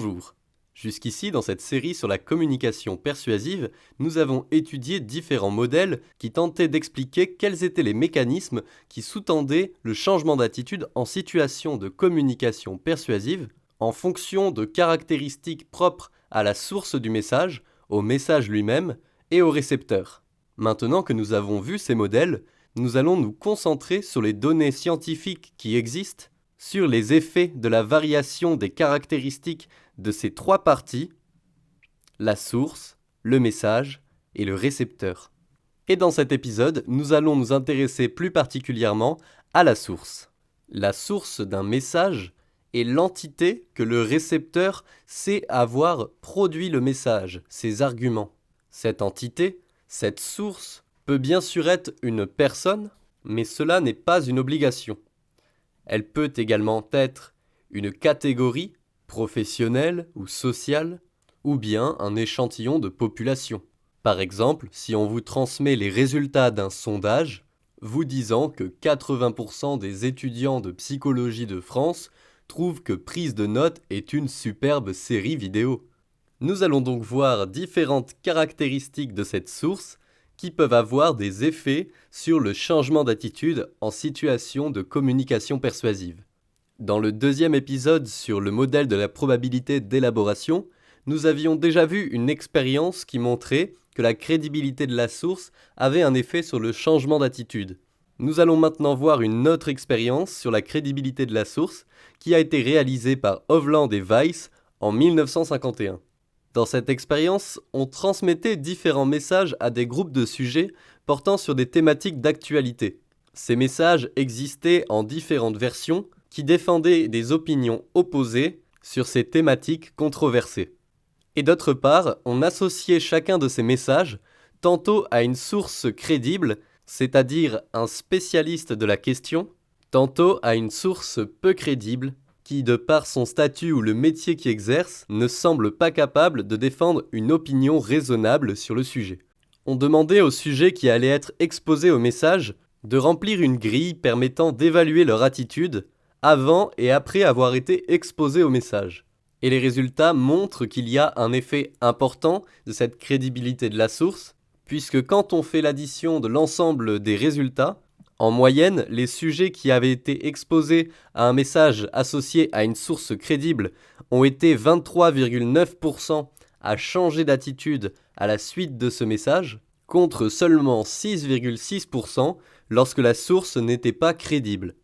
Bonjour. Jusqu'ici, dans cette série sur la communication persuasive, nous avons étudié différents modèles qui tentaient d'expliquer quels étaient les mécanismes qui sous-tendaient le changement d'attitude en situation de communication persuasive en fonction de caractéristiques propres à la source du message, au message lui-même et au récepteur. Maintenant que nous avons vu ces modèles, nous allons nous concentrer sur les données scientifiques qui existent sur les effets de la variation des caractéristiques de ces trois parties, la source, le message et le récepteur. Et dans cet épisode, nous allons nous intéresser plus particulièrement à la source. La source d'un message est l'entité que le récepteur sait avoir produit le message, ses arguments. Cette entité, cette source, peut bien sûr être une personne, mais cela n'est pas une obligation. Elle peut également être une catégorie professionnelle ou sociale, ou bien un échantillon de population. Par exemple, si on vous transmet les résultats d'un sondage, vous disant que 80% des étudiants de psychologie de France trouvent que Prise de notes est une superbe série vidéo. Nous allons donc voir différentes caractéristiques de cette source qui peuvent avoir des effets sur le changement d'attitude en situation de communication persuasive. Dans le deuxième épisode sur le modèle de la probabilité d'élaboration, nous avions déjà vu une expérience qui montrait que la crédibilité de la source avait un effet sur le changement d'attitude. Nous allons maintenant voir une autre expérience sur la crédibilité de la source qui a été réalisée par Hovland et Weiss en 1951. Dans cette expérience, on transmettait différents messages à des groupes de sujets portant sur des thématiques d'actualité. Ces messages existaient en différentes versions qui défendaient des opinions opposées sur ces thématiques controversées. Et d'autre part, on associait chacun de ces messages tantôt à une source crédible, c'est-à-dire un spécialiste de la question, tantôt à une source peu crédible, qui, de par son statut ou le métier qu'il exerce, ne semble pas capable de défendre une opinion raisonnable sur le sujet. On demandait aux sujets qui allaient être exposés au message de remplir une grille permettant d'évaluer leur attitude avant et après avoir été exposés au message. Et les résultats montrent qu'il y a un effet important de cette crédibilité de la source, puisque quand on fait l'addition de l'ensemble des résultats, en moyenne, les sujets qui avaient été exposés à un message associé à une source crédible ont été 23,9% à changer d'attitude à la suite de ce message, contre seulement 6,6% lorsque la source n'était pas crédible.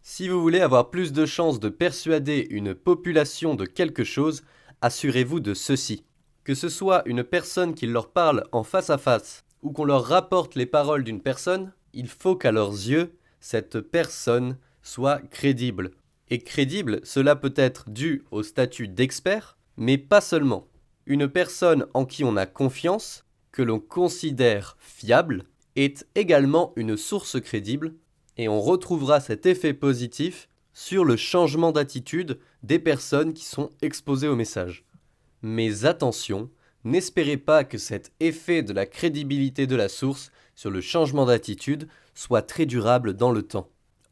Si vous voulez avoir plus de chances de persuader une population de quelque chose, assurez-vous de ceci. Que ce soit une personne qui leur parle en face à face ou qu'on leur rapporte les paroles d'une personne, il faut qu'à leurs yeux, cette personne soit crédible. Et crédible, cela peut être dû au statut d'expert, mais pas seulement. Une personne en qui on a confiance, que l'on considère fiable, est également une source crédible, et on retrouvera cet effet positif sur le changement d'attitude des personnes qui sont exposées au message. Mais attention, n'espérez pas que cet effet de la crédibilité de la source sur le changement d'attitude soit très durable dans le temps.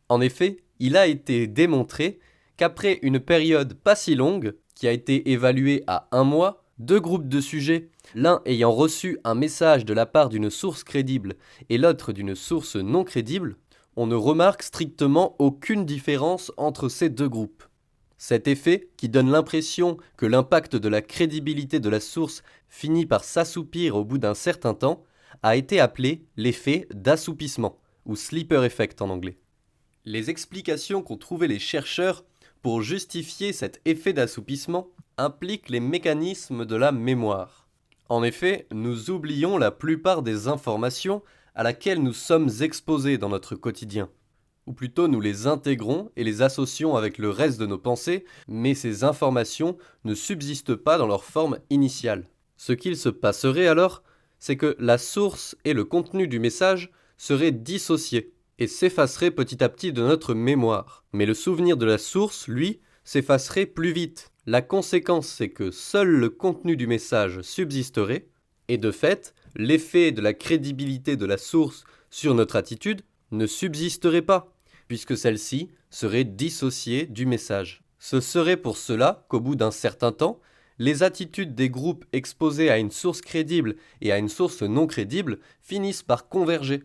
En effet, il a été démontré qu'après une période pas si longue, qui a été évaluée à 1 mois, 2 groupes de sujets, l'un ayant reçu un message de la part d'une source crédible et l'autre d'une source non crédible, on ne remarque strictement aucune différence entre ces 2 groupes. Cet effet, qui donne l'impression que l'impact de la crédibilité de la source finit par s'assoupir au bout d'un certain temps, a été appelé l'effet d'assoupissement, ou sleeper effect en anglais. Les explications qu'ont trouvées les chercheurs pour justifier cet effet d'assoupissement impliquent les mécanismes de la mémoire. En effet, nous oublions la plupart des informations à laquelle nous sommes exposés dans notre quotidien. Ou plutôt nous les intégrons et les associons avec le reste de nos pensées, mais ces informations ne subsistent pas dans leur forme initiale. Ce qu'il se passerait alors, c'est que la source et le contenu du message seraient dissociés et s'effaceraient petit à petit de notre mémoire. Mais le souvenir de la source, lui, s'effacerait plus vite. La conséquence, c'est que seul le contenu du message subsisterait, et de fait, l'effet de la crédibilité de la source sur notre attitude ne subsisterait pas, puisque celle-ci serait dissociée du message. Ce serait pour cela qu'au bout d'un certain temps, les attitudes des groupes exposés à une source crédible et à une source non crédible finissent par converger,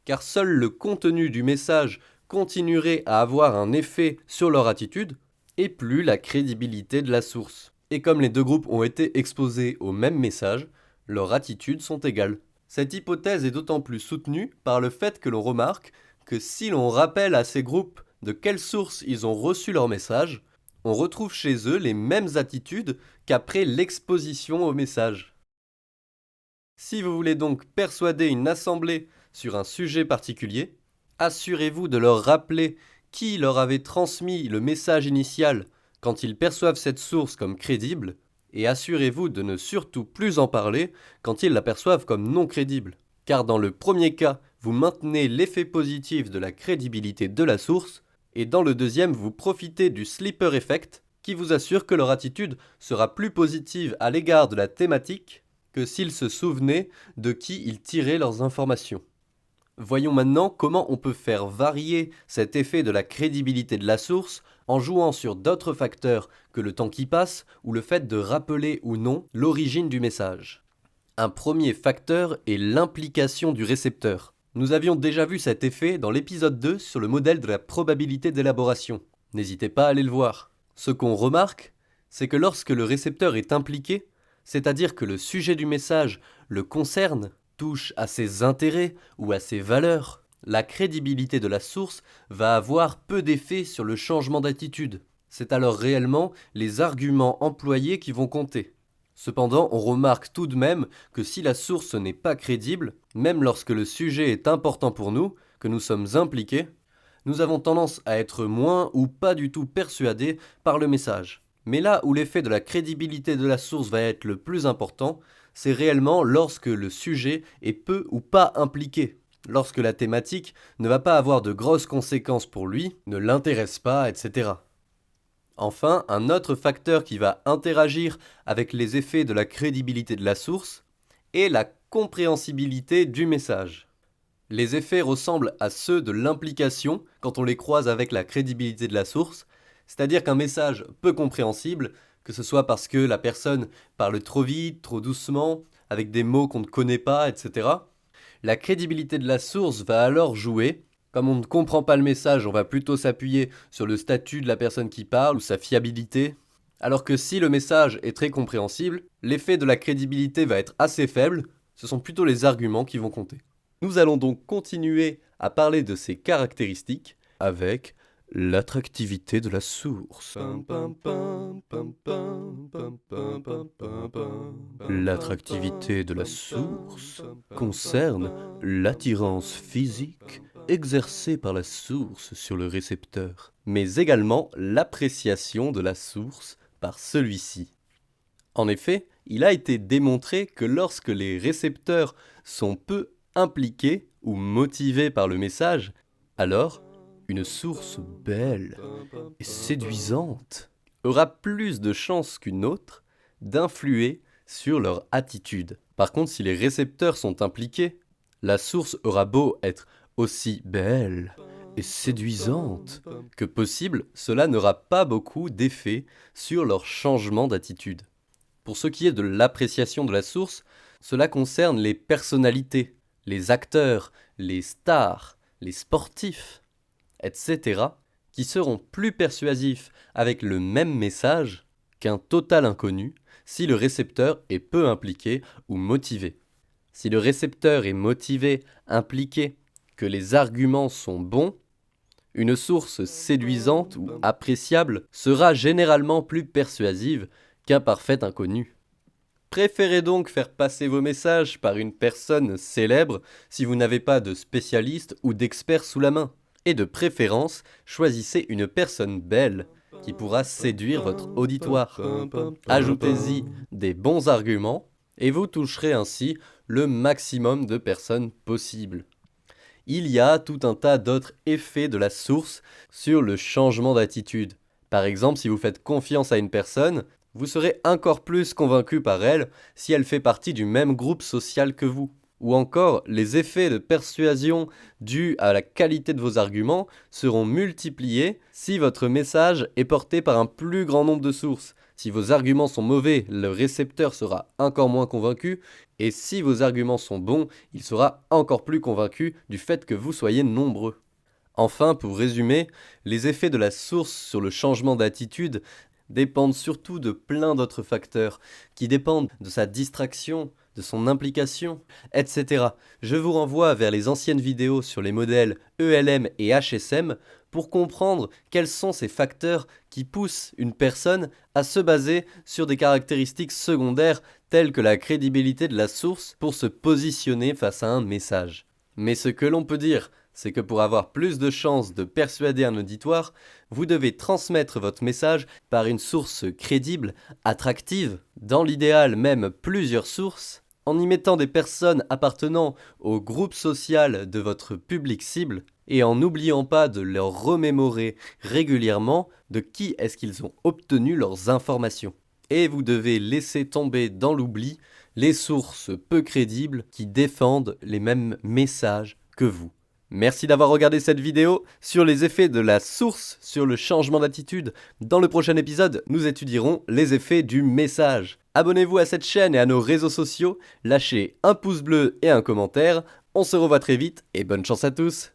car seul le contenu du message continuerait à avoir un effet sur leur attitude, et plus la crédibilité de la source. Et comme les deux groupes ont été exposés au même message, leurs attitudes sont égales. Cette hypothèse est d'autant plus soutenue par le fait que l'on remarque que si l'on rappelle à ces groupes de quelle source ils ont reçu leur message, on retrouve chez eux les mêmes attitudes qu'après l'exposition au message. Si vous voulez donc persuader une assemblée sur un sujet particulier, assurez-vous de leur rappeler qui leur avait transmis le message initial quand ils perçoivent cette source comme crédible, et assurez-vous de ne surtout plus en parler quand ils la perçoivent comme non crédible. Car dans le premier cas, vous maintenez l'effet positif de la crédibilité de la source, et dans le deuxième, vous profitez du sleeper effect qui vous assure que leur attitude sera plus positive à l'égard de la thématique que s'ils se souvenaient de qui ils tiraient leurs informations. Voyons maintenant comment on peut faire varier cet effet de la crédibilité de la source en jouant sur d'autres facteurs que le temps qui passe ou le fait de rappeler ou non l'origine du message. Un premier facteur est l'implication du récepteur. Nous avions déjà vu cet effet dans l'épisode 2 sur le modèle de la probabilité d'élaboration. N'hésitez pas à aller le voir. Ce qu'on remarque, c'est que lorsque le récepteur est impliqué, c'est-à-dire que le sujet du message le concerne, touche à ses intérêts ou à ses valeurs, la crédibilité de la source va avoir peu d'effet sur le changement d'attitude. C'est alors réellement les arguments employés qui vont compter. Cependant, on remarque tout de même que si la source n'est pas crédible, même lorsque le sujet est important pour nous, que nous sommes impliqués, nous avons tendance à être moins ou pas du tout persuadés par le message. Mais là où l'effet de la crédibilité de la source va être le plus important, c'est réellement lorsque le sujet est peu ou pas impliqué, lorsque la thématique ne va pas avoir de grosses conséquences pour lui, ne l'intéresse pas, etc. Enfin, un autre facteur qui va interagir avec les effets de la crédibilité de la source est la compréhensibilité du message. Les effets ressemblent à ceux de l'implication quand on les croise avec la crédibilité de la source, c'est-à-dire qu'un message peu compréhensible, que ce soit parce que la personne parle trop vite, trop doucement, avec des mots qu'on ne connaît pas, etc., la crédibilité de la source va alors jouer. Comme on ne comprend pas le message, on va plutôt s'appuyer sur le statut de la personne qui parle ou sa fiabilité. Alors que si le message est très compréhensible, l'effet de la crédibilité va être assez faible, ce sont plutôt les arguments qui vont compter. Nous allons donc continuer à parler de ces caractéristiques avec l'attractivité de la source. L'attractivité de la source concerne l'attirance physique exercée par la source sur le récepteur, mais également l'appréciation de la source par celui-ci. En effet, il a été démontré que lorsque les récepteurs sont peu impliqués ou motivés par le message, alors une source belle et séduisante aura plus de chances qu'une autre d'influer sur leur attitude. Par contre, si les récepteurs sont impliqués, la source aura beau être aussi belle et séduisante que possible, cela n'aura pas beaucoup d'effet sur leur changement d'attitude. Pour ce qui est de l'appréciation de la source, cela concerne les personnalités, les acteurs, les stars, les sportifs, etc., qui seront plus persuasifs avec le même message qu'un total inconnu si le récepteur est peu impliqué ou motivé. Si le récepteur est motivé, impliqué, que les arguments sont bons, une source séduisante ou appréciable sera généralement plus persuasive qu'un parfait inconnu. Préférez donc faire passer vos messages par une personne célèbre si vous n'avez pas de spécialiste ou d'expert sous la main. Et de préférence, choisissez une personne belle qui pourra séduire votre auditoire. Ajoutez-y des bons arguments et vous toucherez ainsi le maximum de personnes possible. Il y a tout un tas d'autres effets de la source sur le changement d'attitude. Par exemple, si vous faites confiance à une personne, vous serez encore plus convaincu par elle si elle fait partie du même groupe social que vous. Ou encore, les effets de persuasion dus à la qualité de vos arguments seront multipliés si votre message est porté par un plus grand nombre de sources. Si vos arguments sont mauvais, le récepteur sera encore moins convaincu, et si vos arguments sont bons, il sera encore plus convaincu du fait que vous soyez nombreux. Enfin, pour résumer, les effets de la source sur le changement d'attitude dépendent surtout de plein d'autres facteurs, qui dépendent de sa distraction, de son implication, etc. Je vous renvoie vers les anciennes vidéos sur les modèles ELM et HSM pour comprendre quels sont ces facteurs qui poussent une personne à se baser sur des caractéristiques secondaires telles que la crédibilité de la source pour se positionner face à un message. Mais ce que l'on peut dire, c'est que pour avoir plus de chances de persuader un auditoire, vous devez transmettre votre message par une source crédible, attractive, dans l'idéal même plusieurs sources, en y mettant des personnes appartenant au groupe social de votre public cible, et en n'oubliant pas de leur remémorer régulièrement de qui est-ce qu'ils ont obtenu leurs informations. Et vous devez laisser tomber dans l'oubli les sources peu crédibles qui défendent les mêmes messages que vous. Merci d'avoir regardé cette vidéo sur les effets de la source sur le changement d'attitude. Dans le prochain épisode, nous étudierons les effets du message. Abonnez-vous à cette chaîne et à nos réseaux sociaux, lâchez un pouce bleu et un commentaire. On se revoit très vite et bonne chance à tous.